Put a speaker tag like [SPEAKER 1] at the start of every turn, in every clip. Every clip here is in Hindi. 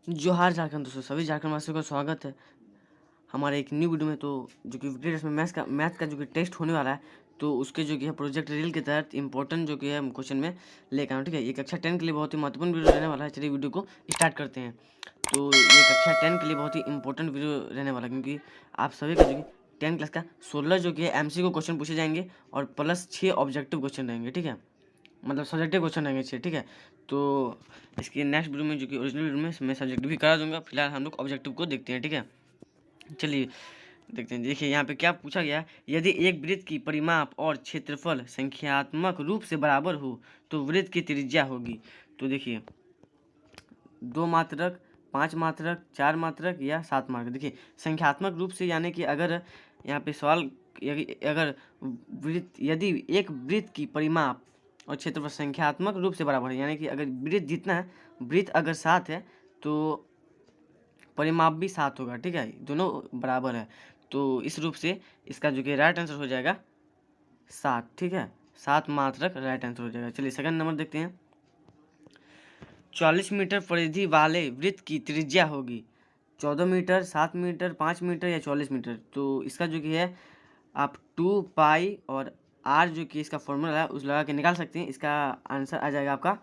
[SPEAKER 1] जोहार झारखंड दोस्तों, सभी झारखंड वासियों का स्वागत है हमारे एक न्यू वीडियो में। तो जो कि वीडियो में मैथ का जो कि टेस्ट होने वाला है, तो उसके जो कि है प्रोजेक्ट रील के तहत इंपॉर्टेंट जो कि है क्वेश्चन में लेकर आऊँ। ठीक है, ये कक्षा 10 के लिए बहुत ही महत्वपूर्ण वीडियो रहने वाला है। चलिए वीडियो को स्टार्ट करते हैं। तो ये कक्षा 10 के लिए बहुत ही इंपॉर्टेंट वीडियो रहने वाला है, क्योंकि आप सभी का जो कि 10 क्लास का 16 जो कि है MCQ क्वेश्चन पूछे जाएंगे और प्लस 6 ऑब्जेक्टिव क्वेश्चन रहेंगे। ठीक है, मतलब सब्जेक्टिव क्वेश्चन रहेंगे 6। ठीक है, तो इसकी नेक्स्ट वीडियो में जो कि ओरिजिनल वीडियो में मैं सब्जेक्टिव भी करा दूंगा। फिलहाल हम लोग ऑब्जेक्टिव को देखते हैं। ठीक है, चलिए देखते हैं। देखिए यहाँ पे क्या पूछा गया है, यदि एक वृत्त की परिमाप और क्षेत्रफल संख्यात्मक रूप से बराबर हो तो वृत्त की त्रिज्या होगी। तो देखिए 2 मात्रक, 5 मात्रक, 4 मात्रक या 7 मात्रक। देखिए संख्यात्मक रूप से यानी कि अगर यहाँ पे सवाल अगर यदि एक वृत्त की परिमाप और क्षेत्रफल संख्यात्मक रूप से बराबर है, यानी कि अगर वृत्त जितना है, वृत्त अगर 7 है तो परिमाप भी 7 होगा। ठीक है, दोनों बराबर है, तो इस रूप से इसका जो कि राइट आंसर हो जाएगा 7। ठीक है, 7 मात्रक राइट आंसर हो जाएगा। चलिए सेकंड नंबर देखते हैं। 40 मीटर परिधि वाले वृत्त की त्रिज्या होगी 14 मीटर, 7 मीटर, 5 मीटर या 40 मीटर। तो इसका जो कि है आप 2 पाई और आर जो कि इसका फॉर्मूला है उस लगा के निकाल सकते हैं। इसका आंसर आ जाएगा आपका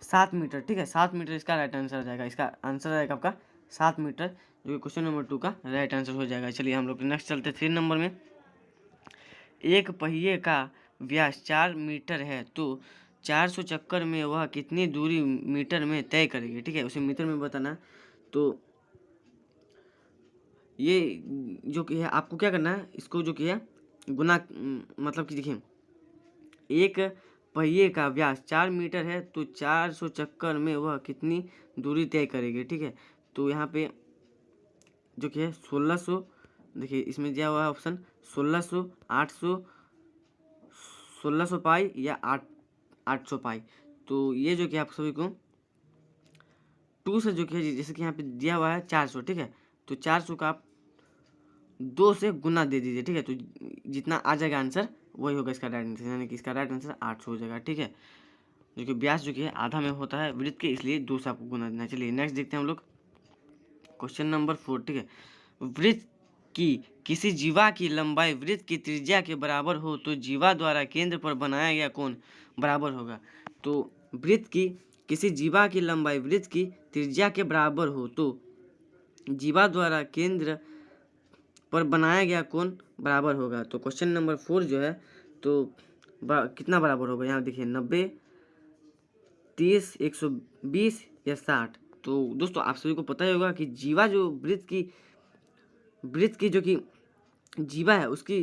[SPEAKER 1] 7 मीटर। ठीक है, 7 मीटर इसका राइट आंसर आ जाएगा। इसका आंसर आएगा आपका 7 मीटर, जो कि क्वेश्चन नंबर 2 का राइट आंसर हो जाएगा। चलिए हम लोग नेक्स्ट चलते 3 नंबर में। एक पहिए का व्यास 4 मीटर है तो 400 चक्कर में वह कितनी दूरी मीटर में तय करेगी। ठीक है, उसे मीटर में बताना। तो ये जो कि है आपको क्या करना है, इसको जो कि है गुना, मतलब कि देखिए एक पहिए का व्यास 4 मीटर है तो 400 चक्कर में वह कितनी दूरी तय करेगी। ठीक है, तो यहाँ पे जो कि है 1600, देखिए इसमें दिया हुआ है ऑप्शन 1600, 800, 1600 पाई या 800 पाई। तो ये जो कि आप सभी को 2 से जो कि है, जैसे कि यहाँ पे दिया हुआ है 400। ठीक है, तो 400 का आप 2 से गुना दे दीजिए। ठीक है, तो जितना आ जाएगा आंसर वही होगा इसका राइट आंसर, यानी कि इसका राइट आंसर 800 हो जाएगा। ठीक है, जो कि व्यास जो कि है आधा में होता है वृत्त के, इसलिए 2 से आपको गुना देना है। चलिए नेक्स्ट देखते हैं हम लोग क्वेश्चन नंबर 4। ठीक है, वृत्त की किसी जीवा की लंबाई वृत्त की त्रिज्या के बराबर हो तो जीवा द्वारा केंद्र पर बनाया गया कोण बराबर होगा। तो वृत्त की किसी जीवा की लंबाई वृत्त की त्रिज्या के बराबर हो तो जीवा द्वारा केंद्र पर बनाया गया कोण बराबर होगा। तो क्वेश्चन नंबर 4 जो है, तो कितना बराबर होगा, यहाँ देखिए 90, 30, 120 या 60। तो दोस्तों आप सभी को पता ही होगा कि जीवा जो वृत्त की जो कि जीवा है उसकी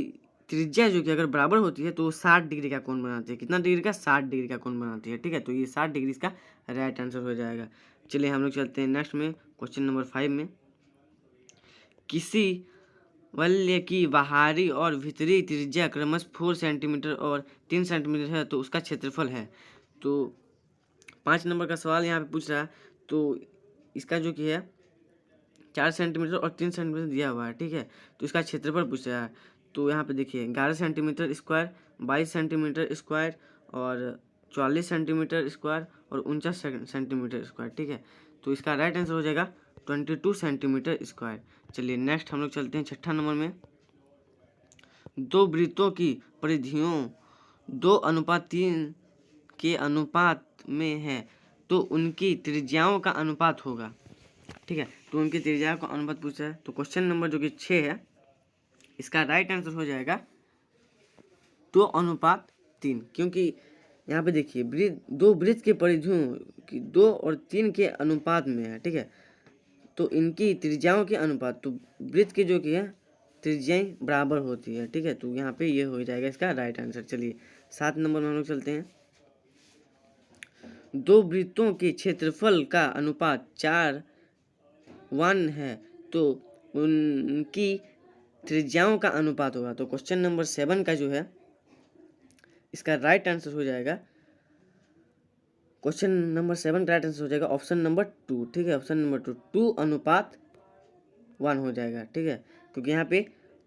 [SPEAKER 1] त्रिज्या जो कि अगर बराबर होती है तो 60 डिग्री का कोण बनाती है। कितना डिग्री का? 60 डिग्री का कोण बनाती है। ठीक है, तो ये 60 डिग्री इसका राइट आंसर हो जाएगा। चलिए हम लोग चलते हैं नेक्स्ट में क्वेश्चन नंबर 5 में। किसी वलय की बाहरी और भीतरी त्रिज्या क्रमशः 4 सेंटीमीटर और 3 सेंटीमीटर है तो उसका क्षेत्रफल है। तो 5 नंबर का सवाल यहाँ पे पूछ रहा है, तो इसका जो कि है 4 सेंटीमीटर और 3 सेंटीमीटर दिया हुआ है। ठीक है, तो इसका क्षेत्रफल पूछ रहा है। तो यहाँ पे देखिए 11 सेंटीमीटर स्क्वायर, 22 सेंटीमीटर स्क्वायर और 44 सेंटीमीटर स्क्वायर और 49 सेंटीमीटर स्क्वायर। ठीक है, तो इसका राइट आंसर हो जाएगा 22 सेंटीमीटर स्क्वायर। चलिए नेक्स्ट हम लोग चलते हैं 6ठा नंबर में। दो वृत्तों की परिधियों 2:3 के अनुपात में है तो उनकी त्रिज्याओं का अनुपात होगा। ठीक है, तो उनकी त्रिज्याओं का अनुपात पूछा है। तो क्वेश्चन नंबर जो कि 6 है, इसका राइट आंसर हो जाएगा 2:3, क्योंकि यहाँ पे देखिए दो वृत्त के परिधियों की 2 और 3 के अनुपात में है। ठीक है, तो इनकी त्रिज्याओं के अनुपात, तो वृत्त की जो कि है त्रिज्याएं बराबर होती है। ठीक है, तो यहाँ पे ये हो जाएगा इसका राइट आंसर। चलिए 7 नंबर में हम लोग चलते हैं। दो वृत्तों के क्षेत्रफल का अनुपात 4:1 है तो उनकी त्रिज्याओं का अनुपात होगा। तो क्वेश्चन नंबर 7 का जो है इसका राइट आंसर हो जाएगा, क्वेश्चन नंबर 7 का राइट आंसर हो जाएगा ऑप्शन नंबर 2। ठीक है, ऑप्शन नंबर 2:1 हो जाएगा। ठीक है, क्योंकि यहाँ पे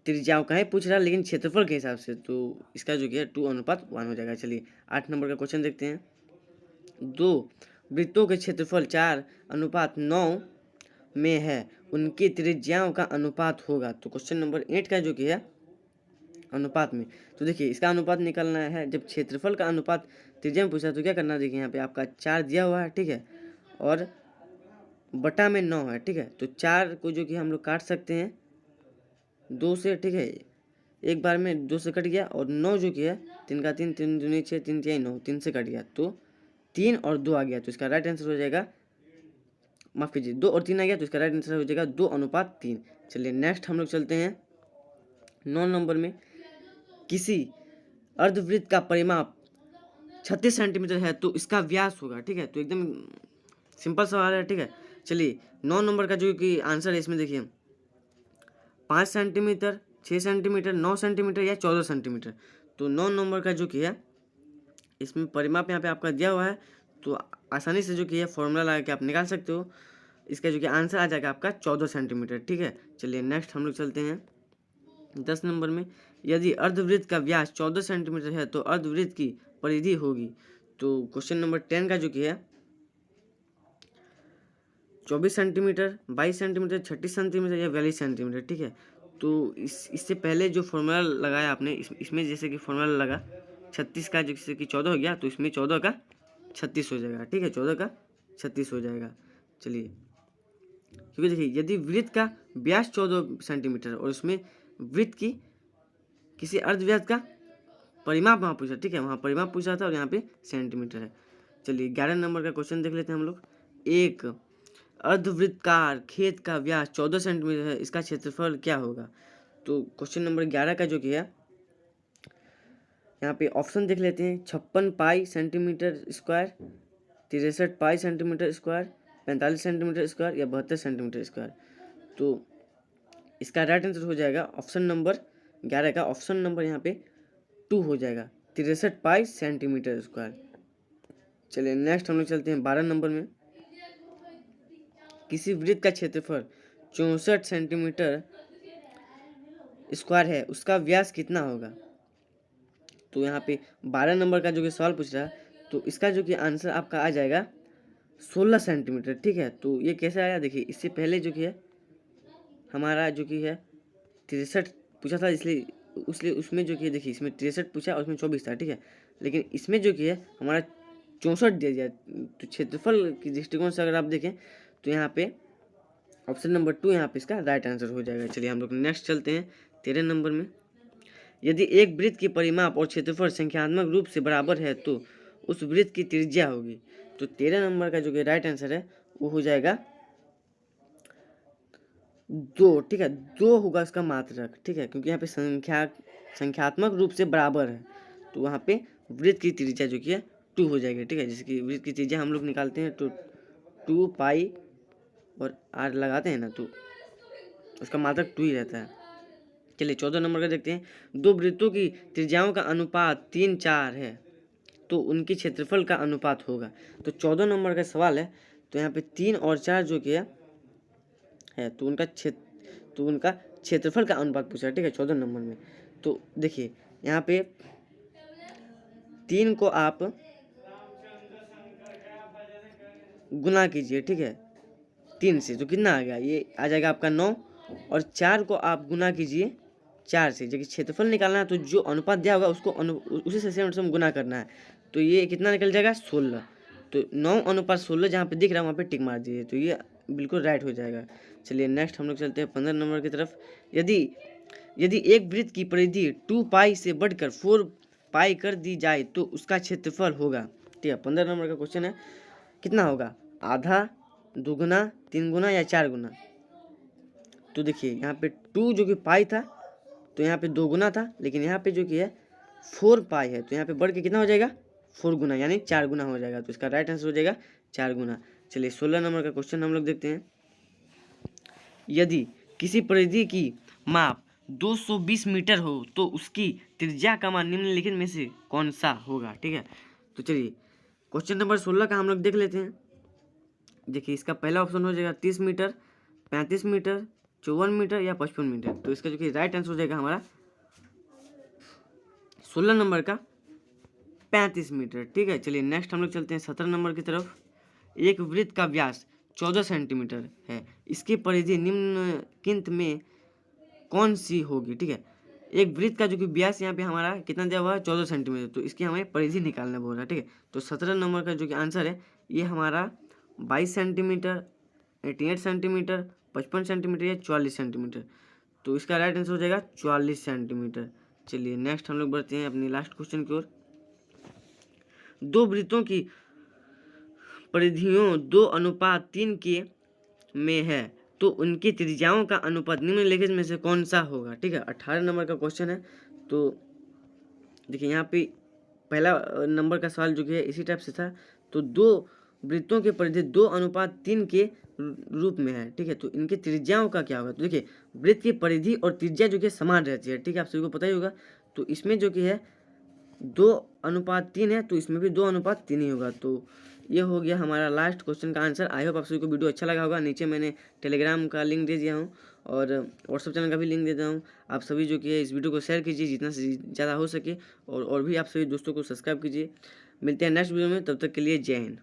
[SPEAKER 1] त्रिज्याओं का ही पूछ रहा है लेकिन क्षेत्रफल के हिसाब से, तो इसका जो कि है 2:1 हो जाएगा। चलिए 8 नंबर का क्वेश्चन देखते हैं। दो वृत्तों के क्षेत्रफल 4:9 में है, उनकी त्रिज्याओं का अनुपात होगा। तो क्वेश्चन नंबर 8 का जो कि है अनुपात में, तो देखिए इसका अनुपात निकालना है। जब क्षेत्रफल का अनुपात त्रिज्या में पूछा तो क्या करना है, देखिए यहाँ पे आपका 4 दिया हुआ है, ठीक है, और बटा में 9 है, ठीक है। तो 4 को जो कि हम लोग काट सकते हैं 2 से, ठीक है, एक बार में 2 से कट गया, और 9 जो कि है 3 का 3, 3 दूनी 6, 3 तिहाई 9, 3 से कट गया, तो 3 और 2 आ गया। तो इसका राइट आंसर हो जाएगा, माफ़ कीजिए, 2 और 3 आ गया, तो इसका राइट आंसर हो जाएगा 2:3। चलिए नेक्स्ट हम लोग चलते हैं 9 नंबर में। किसी अर्धवृत्त का परिमाप 36 सेंटीमीटर है तो इसका व्यास होगा, ठीक है। तो एकदम सिंपल सवाल है, ठीक है। चलिए 9 नंबर का जो कि आंसर है इसमें देखिए 5 सेंटीमीटर, 6 सेंटीमीटर, 9 सेंटीमीटर या 14 सेंटीमीटर। तो 9 नंबर का जो कि है इसमें परिमाप यहाँ पे आपका दिया हुआ है, तो आसानी से जो कि है फॉर्मूला लगा के आप निकाल सकते हो। इसका जो कि आंसर आ जाएगा आपका 14 सेंटीमीटर, ठीक है। चलिए नेक्स्ट हम लोग चलते हैं 10 नंबर में। यदि अर्धवृत्त का व्यास 14 सेंटीमीटर है तो अर्धवृत्त की परिधि होगी। तो क्वेश्चन नंबर 10 का जो कि है 24 सेंटीमीटर, 22 सेंटीमीटर, 36 सेंटीमीटर या 42 सेंटीमीटर, ठीक है। तो इससे पहले जो फॉर्मूला लगाया आपने इसमें जैसे कि फॉर्मूला लगा 36 का जैसे कि 14 हो गया, तो इसमें 14 का 36 हो जाएगा, ठीक है, 14 का 36 हो जाएगा। चलिए, क्योंकि देखिए यदि वृत्त का व्यास 14 सेंटीमीटर और उसमें वृत्त की किसी अर्धव्यास का परिमाप वहाँ पूछा, ठीक है, वहाँ परिमाप पूछा था और यहाँ पे सेंटीमीटर है। चलिए 11 नंबर का क्वेश्चन देख लेते हैं हम लोग। एक अर्धवृत्तकार खेत का व्यास 14 सेंटीमीटर है, इसका क्षेत्रफल क्या होगा। तो क्वेश्चन नंबर 11 का जो कि है यहाँ पे ऑप्शन देख लेते हैं। 56 पाई सेंटीमीटर स्क्वायर, 63 पाई सेंटीमीटर स्क्वायर, 45 सेंटीमीटर स्क्वायर या 72 सेंटीमीटर स्क्वायर। तो इसका राइट आंसर हो जाएगा ऑप्शन नंबर 11 का ऑप्शन नंबर यहाँ पे 2 हो जाएगा, 63 पाई सेंटीमीटर स्क्वायर। चलिए नेक्स्ट हम लोग चलते हैं 12 नंबर में। किसी वृत्त का क्षेत्रफल 64 सेंटीमीटर स्क्वायर है, उसका व्यास कितना होगा। तो यहाँ पे 12 नंबर का जो कि सवाल पूछ रहा है, तो इसका जो कि आंसर आपका आ जाएगा 16 सेंटीमीटर, ठीक है। तो ये कैसे आया, देखिए इससे पहले जो कि है हमारा जो कि है 63 पूछा था, इसलिए उसमें जो कि देखिए इसमें 63 पूछा और उसमें 24 था, ठीक है। लेकिन इसमें जो कि है हमारा 64 दिया जाए। तो क्षेत्रफल की दृष्टिकोण से अगर आप देखें तो यहाँ पे ऑप्शन नंबर 2 यहाँ पे इसका राइट आंसर हो जाएगा। चलिए हम लोग नेक्स्ट चलते हैं 13 नंबर में। यदि एक वृत्त की परिमाप और क्षेत्रफल संख्यात्मक रूप से बराबर है तो उस वृत्त की त्रिज्या होगी। तो 13 नंबर का जो कि राइट आंसर है वो हो जाएगा 2, ठीक है, 2 होगा इसका मात्रक, ठीक है, क्योंकि यहाँ पे संख्यात्मक रूप से बराबर है, तो वहाँ पे वृत्त की त्रिज्या जो कि है 2 हो जाएगी, ठीक है। जैसे कि वृत्त की त्रिज्या हम लोग निकालते हैं तो 2 पाई और आर लगाते हैं ना, तो उसका मात्रक 2 ही रहता है। चलिए 14 नंबर का देखते हैं। दो वृत्तों की त्रिज्याओं का अनुपात 3:4 है तो उनकी क्षेत्रफल का अनुपात होगा। तो 14 नंबर का सवाल है, तो यहाँ पे 3 और 4 जो कि है तो उनका क्षेत्रफल का अनुपात पूछा है, ठीक है, 14 नंबर में। तो देखिए यहाँ पे 3 को आप गुना कीजिए, ठीक है, 3 से, तो कितना आ गया, ये आ जाएगा आपका 9, और 4 को आप गुना कीजिए 4 से। जबकि क्षेत्रफल निकालना है तो जो अनुपात दिया होगा उसको उसी से सेम गुना करना है, तो ये कितना निकल जाएगा 16। तो 9:16 जहाँ पे दिख रहा है वहाँ पे टिक मार दीजिए, तो ये बिल्कुल राइट हो जाएगा। चलिए नेक्स्ट हम लोग चलते हैं 15 नंबर की तरफ। यदि एक वृत्त की परिधि 2 पाई से बढ़कर 4 पाई कर दी जाए तो उसका क्षेत्रफल होगा, ठीक है। 15 नंबर का क्वेश्चन है, कितना होगा, आधा, 2 गुना, 3 गुना या 4 गुना। तो देखिए यहाँ पे 2 जो कि पाई था तो यहाँ पे 2 गुना था, लेकिन यहाँ पे जो कि है 4 पाई है तो यहाँ पे बढ़ के कितना हो जाएगा 4 गुना, यानी 4 गुना हो जाएगा। तो इसका राइट आंसर हो जाएगा 4 गुना। चलिए 16 नंबर का क्वेश्चन हम लोग देखते हैं। यदि किसी परिधि की माप 220 मीटर हो तो उसकी त्रिज्या का मान निम्नलिखित में से कौन सा होगा, ठीक है। तो चलिए क्वेश्चन नंबर 16 का हम लोग देख लेते हैं। देखिए इसका पहला ऑप्शन हो जाएगा 30 मीटर, 35 मीटर, 54 मीटर या 55 मीटर। तो इसका जो कि राइट आंसर हो जाएगा हमारा 16 नंबर का 35 मीटर, ठीक है। चलिए नेक्स्ट हम लोग चलते हैं 17 नंबर की तरफ। एक वृत्त का व्यास 14 सेंटीमीटर है, इसकी परिधि निम्नलिखित में कौन सी होगी। ठीक है, एक वृत्त का जो कि व्यास यहाँ पे हमारा कितना दिया हुआ है 14 सेंटीमीटर, तो इसकी हमें परिधि निकालना बोल रहा है। ठीक है, तो 17 नंबर का जो कि आंसर है ये हमारा 22 सेंटीमीटर, 88 सेंटीमीटर, 55 सेंटीमीटर या 44 सेंटीमीटर। तो इसका राइट आंसर हो जाएगा 44 सेंटीमीटर। चलिए नेक्स्ट हम लोग बढ़ते हैं अपनी लास्ट क्वेश्चन की ओर। दो वृत्तों की परिधियों 2:3 के में है, तो उनकी त्रिज्याओं का अनुपात निम्नलिखित में से कौन सा होगा। ठीक है, 18 नंबर का क्वेश्चन है। तो देखिए यहाँ पे पहला नंबर का सवाल जो कि है इसी टाइप से था। तो दो वृत्तों की परिधि 2:3 के रूप में है। ठीक है, तो इनकी त्रिज्याओं का क्या होगा। तो देखिए वृत्त की परिधि और त्रिज्या जो कि समान रहती है। ठीक है, आप सभी को पता ही होगा। तो इसमें जो कि है 2:3 है, तो इसमें भी 2:3 ही होगा। तो ये हो गया हमारा लास्ट क्वेश्चन का आंसर। आई होप आप सभी को वीडियो अच्छा लगा होगा। नीचे मैंने टेलीग्राम का लिंक दे दिया हूँ और व्हाट्सअप चैनल का भी लिंक दे दिया हूँ। आप सभी जो कि है इस वीडियो को शेयर कीजिए जितना से ज़्यादा हो सके, और भी आप सभी दोस्तों को सब्सक्राइब कीजिए। मिलते हैं नेक्स्ट वीडियो में, तब तक के लिए जय हिंद।